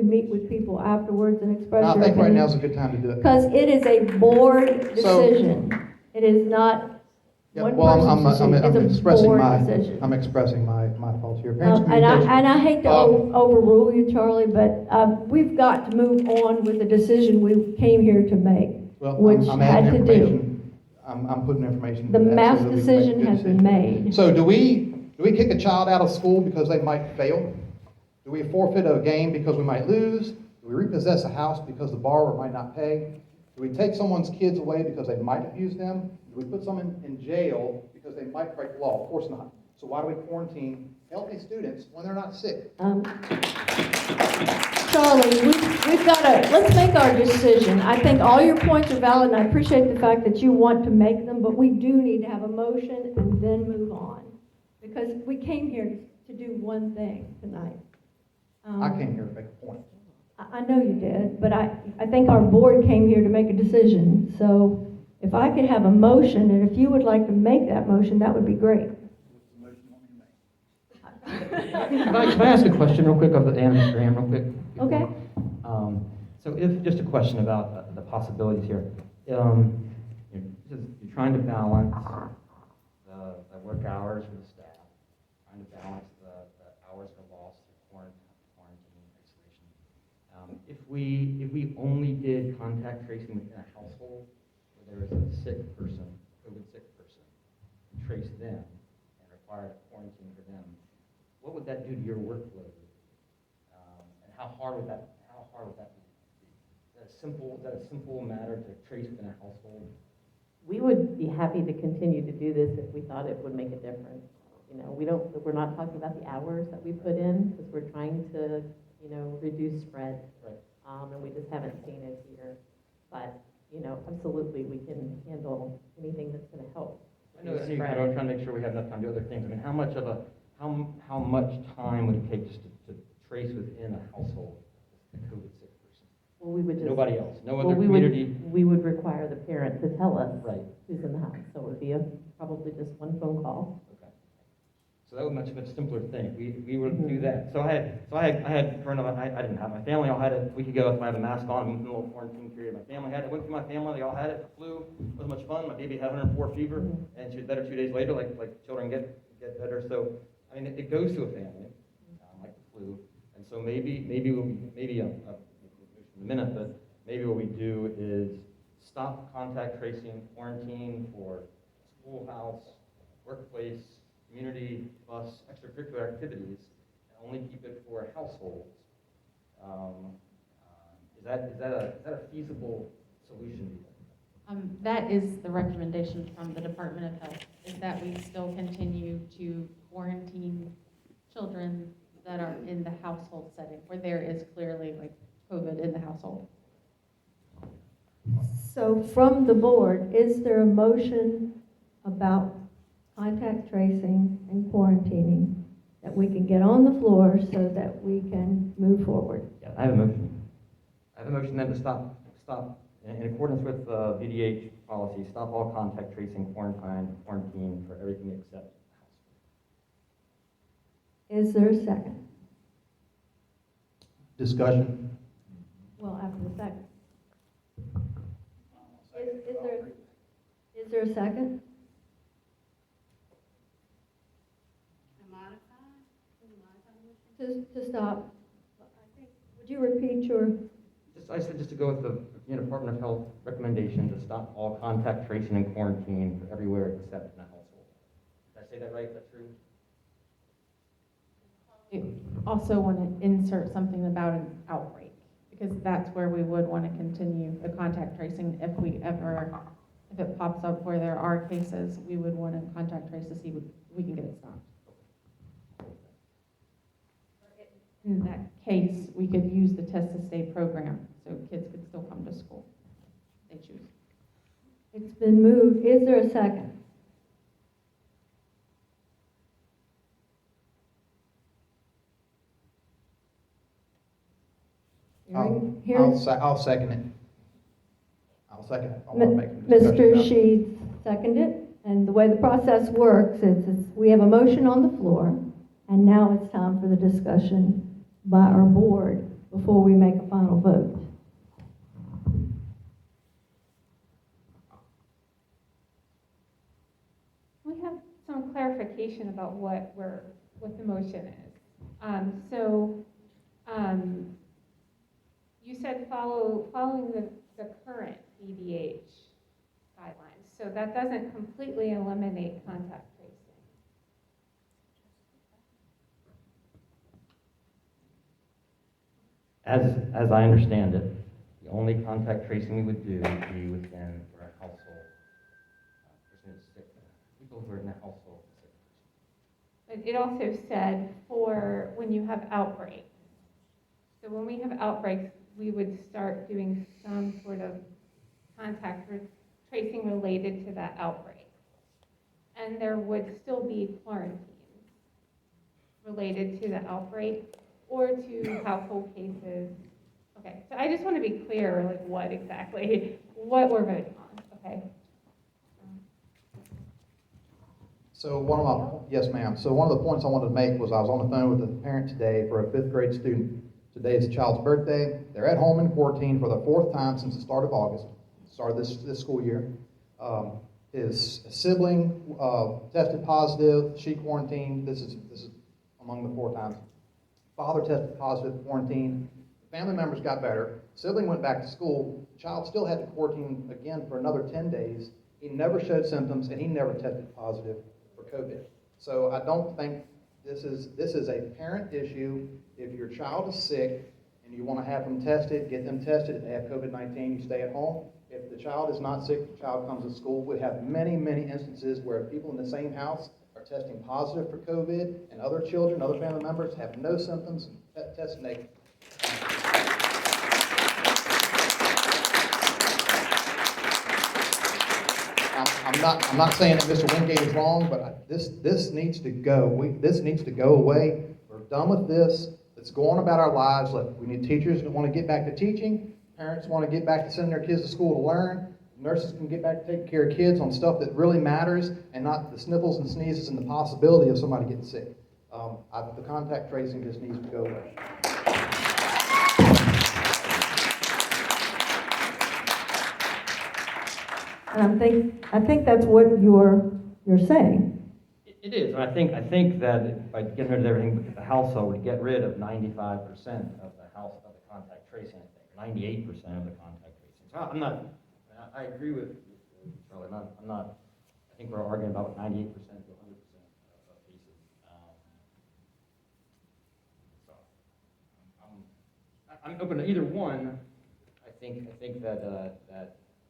could meet with people afterwards and express I your think right opinion. now is a good time to do it. Because it is a board decision. It is not Yeah, one well, person's decision. I'm It's a expressing board my, decision. I'm expressing my thoughts here. Parents' And communication. I hate to overrule you, Charlie, but we've got to move on with the decision we came here to make, Well, which I'm had adding to do. information. I'm putting information. The to that math so that we can make a decision good has been decision. made. So do we kick a child out of school because they might fail? Do we forfeit a game because we might lose? Do we repossess a house because the borrower might not pay? Do we take someone's kids away because they might abuse them? Do we put someone in jail because they might break the law? Of course not. So why do we quarantine healthy students when they're not sick? Charlie, we've got to, let's make our decision. I think all your points are valid, and I appreciate the fact that you want to make them, but we do need to have a motion and then move on. Because we came here to do one thing tonight. I came here to make a point. I know you did, but I think our board came here to make a decision. So if I could have a motion, and if you would like to make that motion, that would be great. Can I ask a question real quick of Mr. Ann, real quick? Okay. So if, just a question about the possibilities here. You're trying to balance the work hours for the staff, trying to balance the hours for loss through quarantine, isolation. If we only did contact tracing within a household where there was a sick person, COVID sick person, and trace them and required a quarantine for them, what would that do to your workload? And how hard would that be? Is that a simple matter to trace within a household? We would be happy to continue to do this if we thought it would make a difference. You know, we're not talking about the hours that we put in because we're trying to, reduce spread. Right. And we just haven't seen it here. But, absolutely, we can handle anything that's going to help. I know, I'm trying to make sure we have enough time to do other things. I mean, how much time would it take just to trace within a household a COVID sick person? Well, we would just Nobody else, no other community. We would require the parent to tell us Right. who's in the house. So it would be probably just one phone call. Okay. So that would be a much simpler thing. We would do that. So I had I didn't have my family all had it a week ago. I had a mask on. Went through a little quarantine period. My family had it. Went through my family. They all had it. The flu. It wasn't much fun. My baby had 104 fever, and she was better 2 days later. Like children get better. So I mean, it goes to a family, like the flu. And so maybe in a minute, but maybe what we do is stop contact tracing, quarantine for schoolhouse, workplace, community, bus, extracurricular activities, and only keep it for households. Is that a feasible solution? Do you think? That is the recommendation from the Department of Health, is that we still continue to quarantine children that are in the household setting, where there is clearly like COVID in the household. So from the board, is there a motion about contact tracing and quarantining that we can get on the floor so that we can move forward? Yeah, I have a motion. I have a motion then to stop, in accordance with VDH policy, stop all contact tracing, quarantine for everything except the house. Is there a second? Discussion. Well, after the second. Is there a second? To stop, I think, would you repeat your? I said just to go with the Department of Health recommendation to stop all contact tracing and quarantine for everywhere except in a household. Did I say that right? Is that true? We also want to insert something about an outbreak, because that's where we would want to continue the contact tracing if it pops up where there are cases, we would want to contact trace to see if we can get it stopped. In that case, we could use the Test to Stay program, so kids could still come to school if they choose. It's been moved. Is there a second? I'll second it. I'll second it. I want to make a discussion Mr. about it. Sheets seconded, and the way the process works is we have a motion on the floor, and now it's time for the discussion by our board before we make a final vote. We have some clarification about what the motion is. You said following the current EDH guidelines, so that doesn't completely eliminate contact tracing. As I understand it, the only contact tracing we would do would be within our household, person who's sick, people who are in the household sick. But it also said for when you have outbreaks. So when we have outbreaks, we would start doing some sort of contact tracing related to that outbreak. And there would still be quarantines related to the outbreak or to household cases. Okay, so I just want to be clear, like what we're voting on, okay? So yes, ma'am. So one of the points I wanted to make was I was on the phone with a parent today for a 5th grade student. Today is the child's birthday. They're at home in quarantine for the 4th time since the start of August, start of this school year. His sibling tested positive. She quarantined. This is among the 4 times. Father tested positive, quarantined. Family members got better. Sibling went back to school. The child still had to quarantine again for another 10 days. He never showed symptoms, and he never tested positive for COVID. So I don't think this is a parent issue. If your child is sick and you want to have them tested, get them tested. If they have COVID-19, you stay at home. If the child is not sick, the child comes to school. We have many, many instances where people in the same house are testing positive for COVID, and other children, other family members have no symptoms and test negative. I'm not saying that Mr. Wingate is wrong, but this needs to go. This needs to go away. We're done with this. Let's go on about our lives. Look, we need teachers that want to get back to teaching. Parents want to get back to sending their kids to school to learn. Nurses can get back to taking care of kids on stuff that really matters and not the sniffles and sneezes and the possibility of somebody getting sick. The contact tracing just needs to go away. And I think that's what you're saying. It is, and I think that by getting rid of everything but the household, would get rid of 95% of the contact tracing, I think, 98% of the contact tracing. So I agree with Charlie. I think we're arguing about 98% to 100% of cases. So I'm open to either one. I think that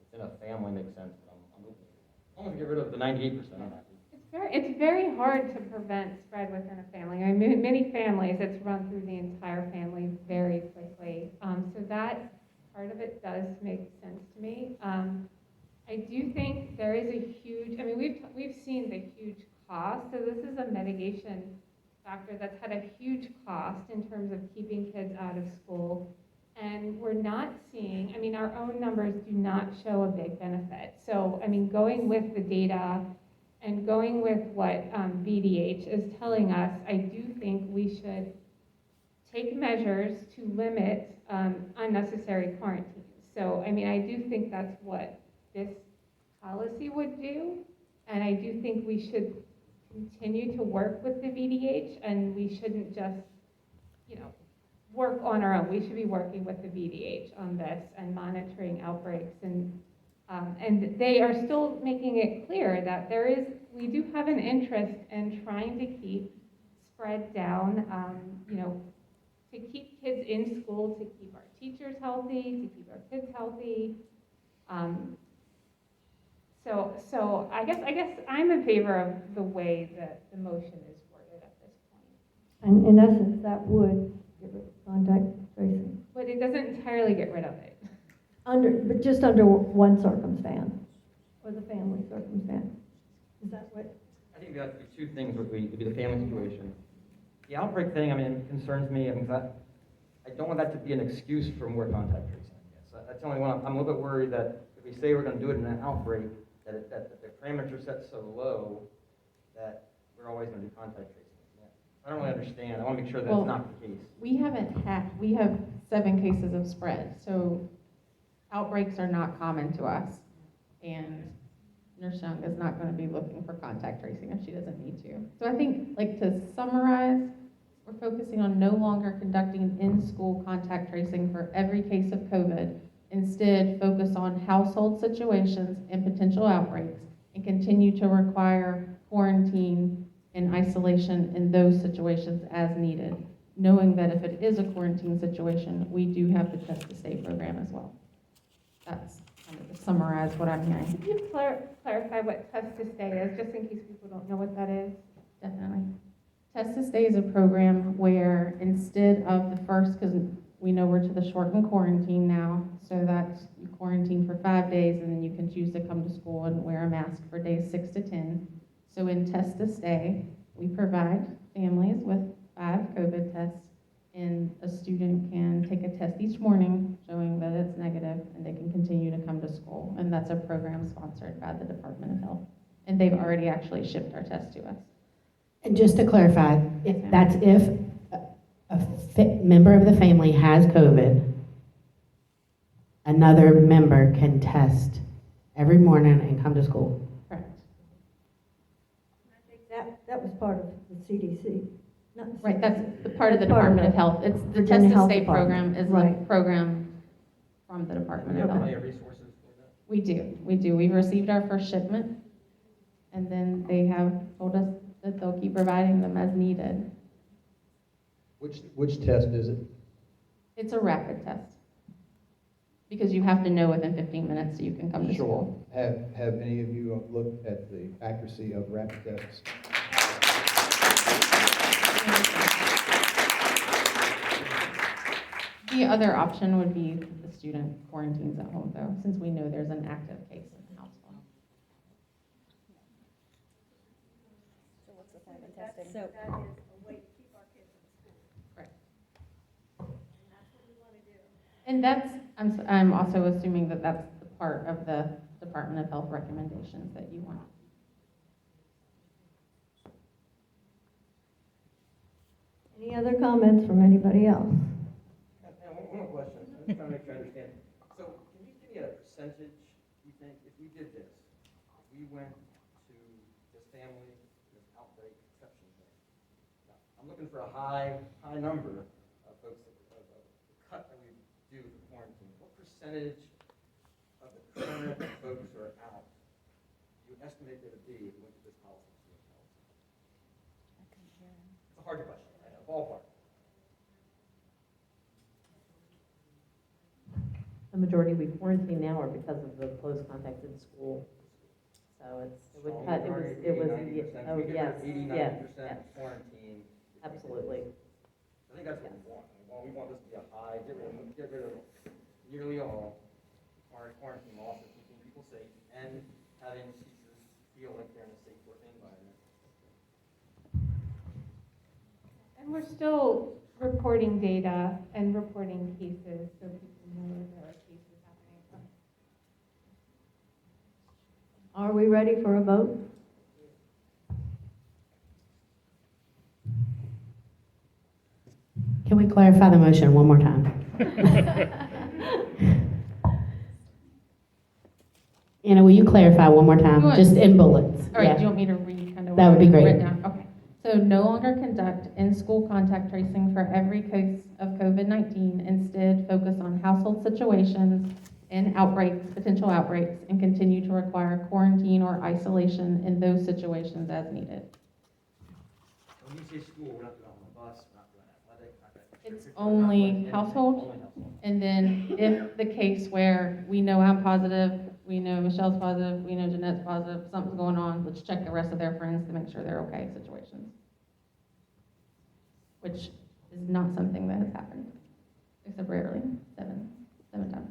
within a family makes sense. But I'm open to it. As long as we get rid of the 98%, I'm happy. It's very hard to prevent spread within a family. I mean, many families, it's run through the entire family very quickly. So that part of it does make sense to me. I do think there is a huge, I mean, we've seen the huge cost. So this is a mitigation factor that's had a huge cost in terms of keeping kids out of school. And we're not seeing, I mean, our own numbers do not show a big benefit. So, I mean, going with the data and going with what VDH is telling us, I do think we should take measures to limit unnecessary quarantines. So, I mean, I do think that's what this policy would do. And I do think we should continue to work with the VDH, and we shouldn't just, work on our own. We should be working with the VDH on this and monitoring outbreaks. And they are still making it clear that we do have an interest in trying to keep spread down, to keep kids in school, to keep our teachers healthy, to keep our kids healthy. So I guess I'm in favor of the way that the motion is worded at this point. And in essence, that would get rid of contact tracing. But it doesn't entirely get rid of it. But just under one circumstance, or the family circumstance. Is that what? I think that's the two things would be the family situation. The outbreak thing, I mean, it concerns me. I mean, I don't want that to be an excuse for more contact tracing, I guess. That's the only one. I'm a little bit worried that if we say we're going to do it in an outbreak, that the parameters are set so low that we're always going to do contact tracing. I don't really understand. I want to make sure that's not the case. We have 7 cases of spread. So outbreaks are not common to us. And Nurse Young is not going to be looking for contact tracing if she doesn't need to. So I think, like, to summarize, we're focusing on no longer conducting in-school contact tracing for every case of COVID. Instead, focus on household situations and potential outbreaks and continue to require quarantine and isolation in those situations as needed, knowing that if it is a quarantine situation, we do have the Test to Stay program as well. That's kind of to summarize what I'm hearing. Could you clarify what Test to Stay is, just in case people don't know what that is? Definitely. Test to Stay is a program where instead of the first, because we know we're to the shortened quarantine now, so that you quarantine for 5 days and then you can choose to come to school and wear a mask for days 6 to 10. So in Test to Stay, we provide families with 5 COVID tests, and a student can take a test each morning showing that it's negative, and they can continue to come to school. And that's a program sponsored by the Department of Health. And they've already actually shipped our test to us. And just to clarify, Yes, ma'am. that's if member of the family has COVID, another member can test every morning and come to school. Correct. I think that was part of the CDC. not the Right, CDC. that's the part of the That's part of Department of the Health. It's the Virginia Test to Health Stay Department. program is Right. the program from the Department We of have Health. plenty of resources for that. We do. We've received our first shipment, and then they have told us that they'll keep providing them as needed. Which test is it? It's a rapid test, because you have to know within 15 minutes so you can come to Sure. school. Have any of you looked at the accuracy of rapid tests? The other option would be the student quarantines at home, though, since we know there's an active case in the household. So, And that's, I'm also assuming that that's the part of the Department of Health recommendations that you want. Any other comments from anybody else? One more question, I'm just trying to make sure I understand. So can you give me a percentage, you think, if we did this, if we went to this family, this outbreak exception thing? Now, I'm looking for a high number of folks, of the cut that we do for quarantine. What percentage of the current folks who are out, do you estimate there to be if we went to this policy? It's a hard question, right? A ballpark. The majority we quarantine now are because of the close contacts in school. So it would cut, it was, 80-90%. oh, We get yes, 80, yes, 90% yes, quarantine. absolutely. I think that's what we want. We want this to be a high, get rid of nearly all quarantine laws for keeping people safe and having teachers feel like they're in a safe working environment. And we're still reporting data and reporting cases, so people know there are cases happening. Are we ready for a vote? Can we clarify the motion one more time? Anna, will you clarify one more time, You want- just in bullets? All right, Yeah. do you want me to read kind of? That would be great. Written down? Okay. So no longer conduct in-school contact tracing for every case of COVID-19. Instead, focus on household situations and outbreaks, potential outbreaks, and continue to require quarantine or isolation in those situations as needed. When you say school, we're not doing it on a bus, we're not doing athletic, not that. It's we're not only doing anything, household? Only household. And then if the case where we know I'm positive, we know Michelle's positive, we know Jeanette's positive, something's going on, let's check the rest of their friends to make sure they're okay situations. Which is not something that has happened, except rarely, seven times.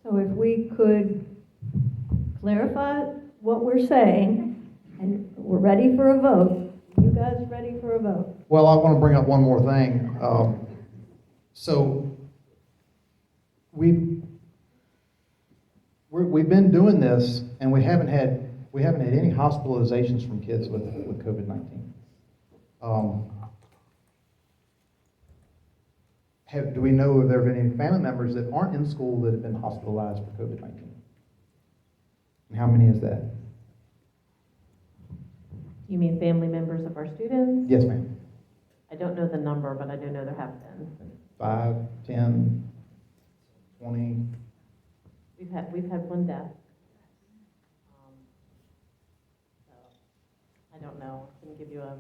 So if we could clarify what we're saying, and we're ready for a vote. You guys ready for a vote? Well, I want to bring up one more thing. So we've been doing this, and we haven't had any hospitalizations from kids with COVID-19. do we know if there have been any family members that aren't in school that have been hospitalized for COVID-19? And how many is that? You mean family members of our students? Yes, ma'am. I don't know the number, but I do know there have been. 5, 10, 20? We've had one death. So, I don't know, I can give you a,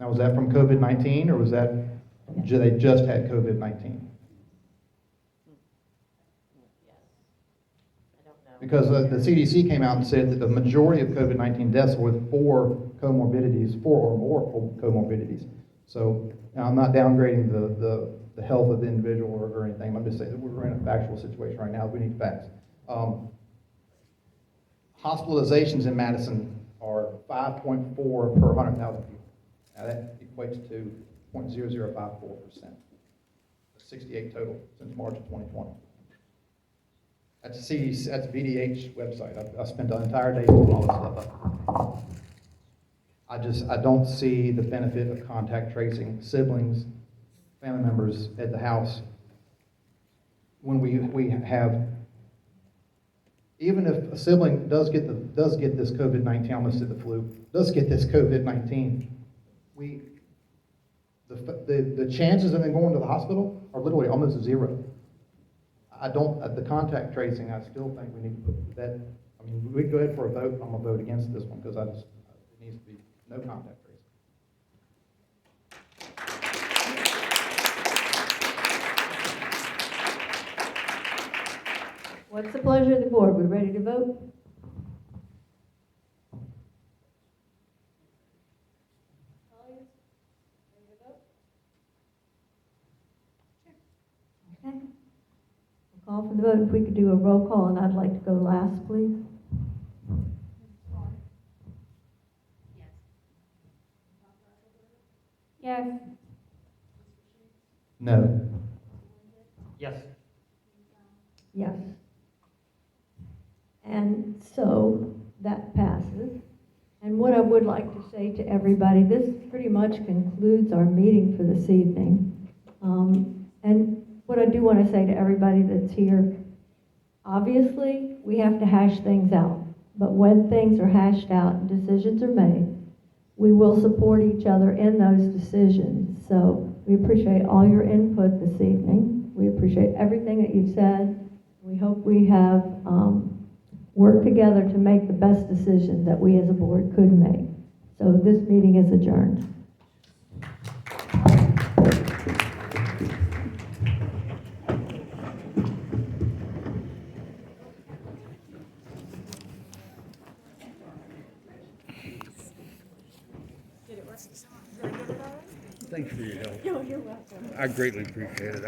Now, was that from COVID-19 or was that, they just had COVID-19? yes. I don't know. Because the CDC came out and said that the majority of COVID-19 deaths were with 4 comorbidities, 4 or more comorbidities. So now I'm not downgrading the health of the individual or anything. I'm just saying that we're in a factual situation right now. We need facts. Hospitalizations in Madison are 5.4 per 100,000 people. Now that equates to 0.0054%. 68 total since March of 2020. That's CDC, that's VDH website. I spent the entire day pulling all this stuff up. I don't see the benefit of contact tracing siblings, family members at the house when we have, even if a sibling does get this COVID-19, I almost said the flu, does get this COVID-19, the chances of them going to the hospital are literally almost zero. The contact tracing, I still think we need to put that, I mean, we go ahead for a vote, I'm gonna vote against this one because it needs to be no contact tracing. What's the pleasure of the board? We ready to vote? Okay. We'll call for the vote. If we could do a roll call, and I'd like to go last, please. Yes. No. Yes. Yes. And so that passes. And what I would like to say to everybody, this pretty much concludes our meeting for this evening. And what I do want to say to everybody that's here, obviously, we have to hash things out. But when things are hashed out and decisions are made, we will support each other in those decisions. So we appreciate all your input this evening. We appreciate everything that you've said. We hope we have worked together to make the best decision that we as a board could make. So this meeting is adjourned. Thanks for your help. You're welcome. I greatly appreciate it.